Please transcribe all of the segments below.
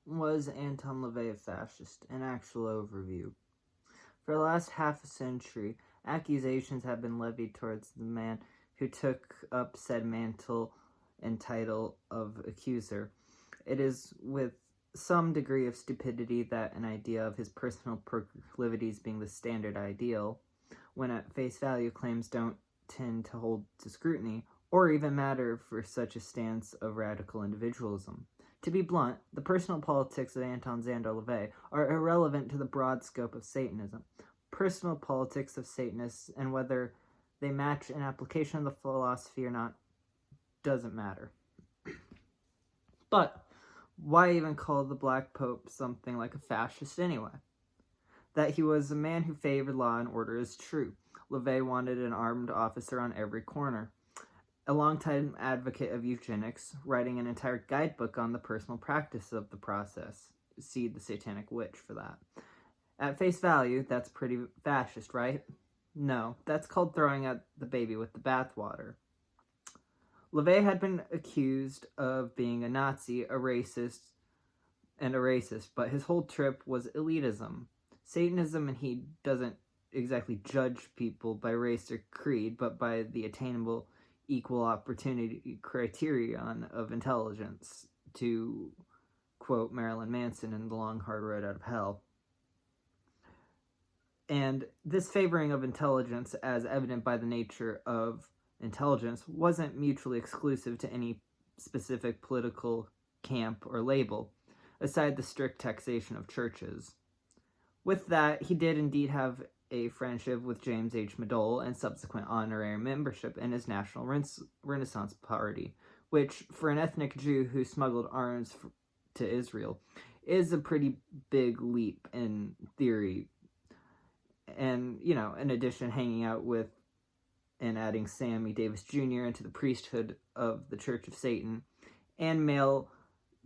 Was Anton LaVey a fascist? An actual overview. For the last half a century, accusations have been levied towards the man who took up said mantle and title of accuser. It is with some degree of stupidity that an idea of his personal proclivities being the standard ideal, when at face value claims don't tend to hold to scrutiny, or even matter for such a stance of radical individualism. To be blunt, the personal politics of Anton Szandor LaVey are irrelevant to the broad scope of Satanism. Personal politics of Satanists and whether they match an application of the philosophy or not doesn't matter. But why even call the Black Pope something like a fascist anyway? That he was a man who favored law and order is true. LaVey wanted an armed officer on every corner. A longtime advocate of eugenics, writing an entire guidebook on the personal practice of the process. See The Satanic Witch for that. At face value, that's pretty fascist, right? No, that's called throwing out the baby with the bathwater. LaVey had been accused of being a Nazi, a racist, but his whole trip was elitism. Satanism, and he doesn't exactly judge people by race or creed, but by the attainable equal opportunity criterion of intelligence, to quote Marilyn Manson in The Long Hard Road Out of Hell. And this favoring of intelligence, as evident by the nature of intelligence, wasn't mutually exclusive to any specific political camp or label, aside the strict taxation of churches. With that, he did indeed have a friendship with James H. Madole and subsequent honorary membership in his National Renaissance Party, which, for an ethnic Jew who smuggled arms to Israel, is a pretty big leap in theory. And, in addition, hanging out with and adding Sammy Davis Jr. into the priesthood of the Church of Satan, and mail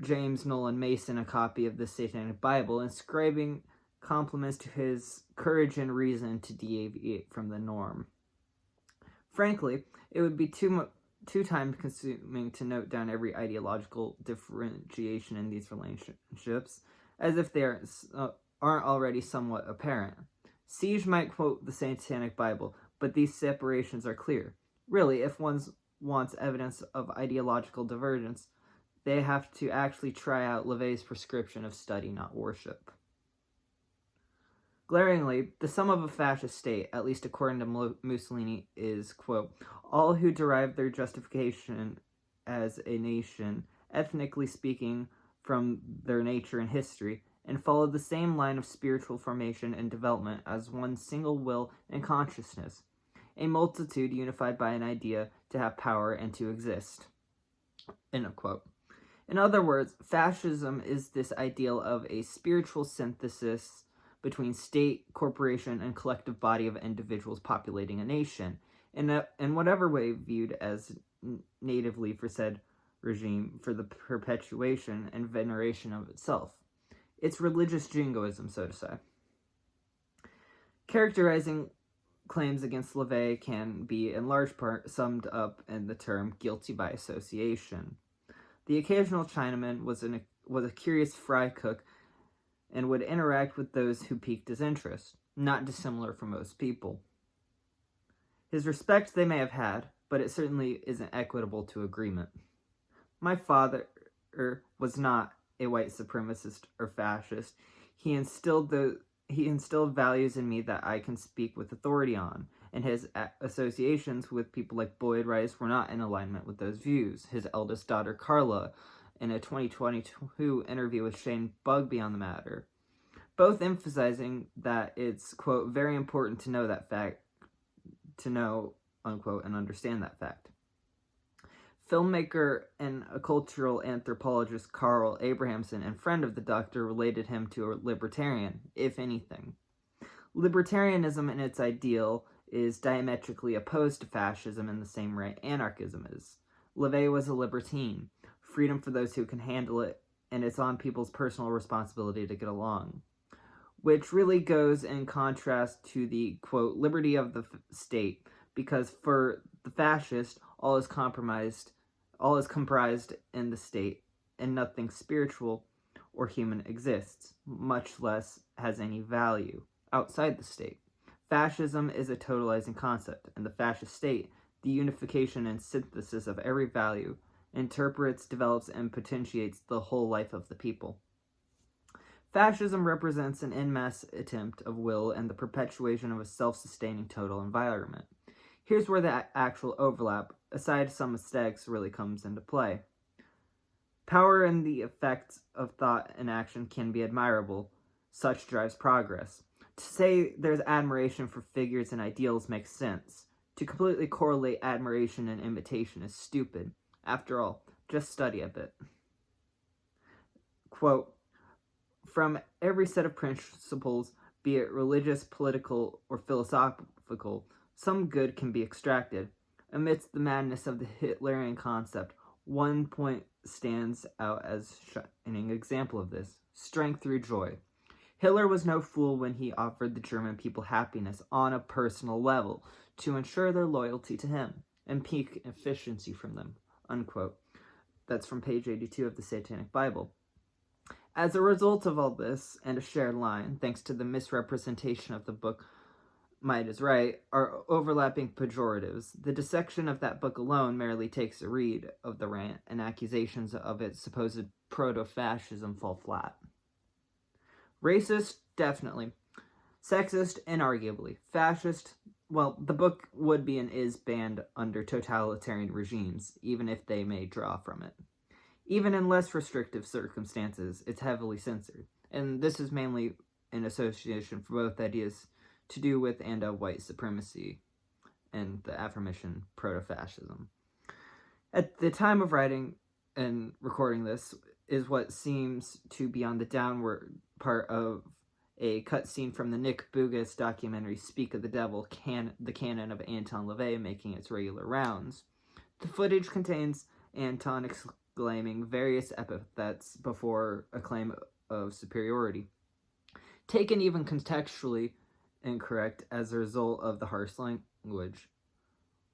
James Nolan Mason a copy of the Satanic Bible, inscribing compliments to his courage and reason to deviate from the norm. Frankly, it would be too time-consuming to note down every ideological differentiation in these relationships, as if they aren't already somewhat apparent. Siege might quote the Satanic Bible, but these separations are clear. Really, if one wants evidence of ideological divergence, they have to actually try out LaVey's prescription of study, not worship. Glaringly, the sum of a fascist state, at least according to Mussolini, is, quote, all who derive their justification as a nation, ethnically speaking, from their nature and history, and follow the same line of spiritual formation and development as one single will and consciousness, a multitude unified by an idea to have power and to exist. End of quote. In other words, fascism is this ideal of a spiritual synthesis between state, corporation, and collective body of individuals populating a nation, in whatever way viewed as natively for said regime for the perpetuation and veneration of itself. It's religious jingoism, so to say. Characterizing claims against LaVey can be, in large part, summed up in the term guilty by association. The occasional Chinaman was a curious fry cook and would interact with those who piqued his interest, not dissimilar from most people. His respect they may have had, but it certainly isn't equitable to agreement. My father was not a white supremacist or fascist. He instilled values in me that I can speak with authority on, and his associations with people like Boyd Rice were not in alignment with those views. His eldest daughter, Carla, in a 2022 interview with Shane Bugbee on the matter, both emphasizing that it's, quote, very important to know that fact, to know, unquote, and understand that fact. Filmmaker and a cultural anthropologist Carl Abrahamson and friend of the doctor related him to a libertarian, if anything. Libertarianism in its ideal is diametrically opposed to fascism in the same way anarchism is. LaVey was a libertine, freedom for those who can handle it, and it's on people's personal responsibility to get along. Which really goes in contrast to the, quote, liberty of the state, because for the fascist, all is comprised in the state, and nothing spiritual or human exists, much less has any value outside the state. Fascism is a totalizing concept, and the fascist state, the unification and synthesis of every value, interprets, develops, and potentiates the whole life of the people. Fascism represents an en masse attempt of will and the perpetuation of a self-sustaining total environment. Here's where the actual overlap, aside some mistakes, really comes into play. Power and the effects of thought and action can be admirable. Such drives progress. To say there's admiration for figures and ideals makes sense. To completely correlate admiration and imitation is stupid. After all, just study a bit. Quote, "From every set of principles, be it religious, political, or philosophical, some good can be extracted. Amidst the madness of the Hitlerian concept, one point stands out as a shining example of this: strength through joy. Hitler was no fool when he offered the German people happiness on a personal level to ensure their loyalty to him and peak efficiency from them." Unquote. That's from page 82 of the Satanic Bible. As a result of all this, and a shared line, thanks to the misrepresentation of the book Might is Right, are overlapping pejoratives. The dissection of that book alone merely takes a read of the rant, and accusations of its supposed proto-fascism fall flat. Racist? Definitely. Sexist? Inarguably. Fascist? Well, the book would be and is banned under totalitarian regimes, even if they may draw from it. Even in less restrictive circumstances, it's heavily censored, and this is mainly in association for both ideas to do with and of white supremacy and the aforementioned proto-fascism. At the time of writing and recording this is what seems to be on the downward part of a cutscene from the Nick Bougas documentary Speak of the Devil, the canon of Anton LaVey, making its regular rounds. The footage contains Anton exclaiming various epithets before a claim of superiority, taken even contextually incorrect as a result of the harsh language.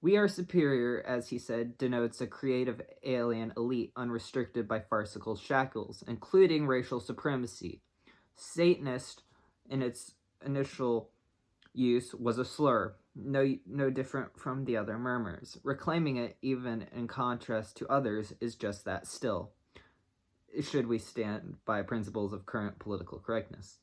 "We are superior," as he said, denotes a creative alien elite unrestricted by farcical shackles, including racial supremacy. Satanist, in its initial use, was a slur, no different from the other murmurs. Reclaiming it, even in contrast to others, is just that still, should we stand by principles of current political correctness.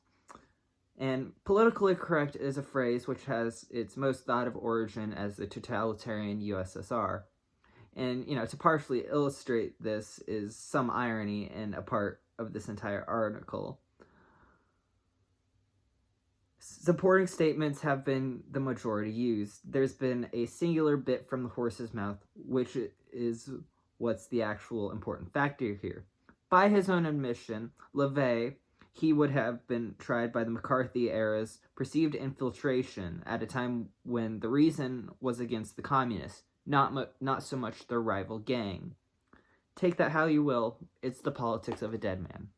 And politically correct is a phrase which has its most thought of origin as the totalitarian USSR. And, to partially illustrate this is some irony in a part of this entire article. Supporting statements have been the majority used. There's been a singular bit from the horse's mouth, which is what's the actual important factor here. By his own admission, LaVey, he would have been tried by the McCarthy era's perceived infiltration at a time when the reason was against the communists, not so much their rival gang. Take that how you will, it's the politics of a dead man.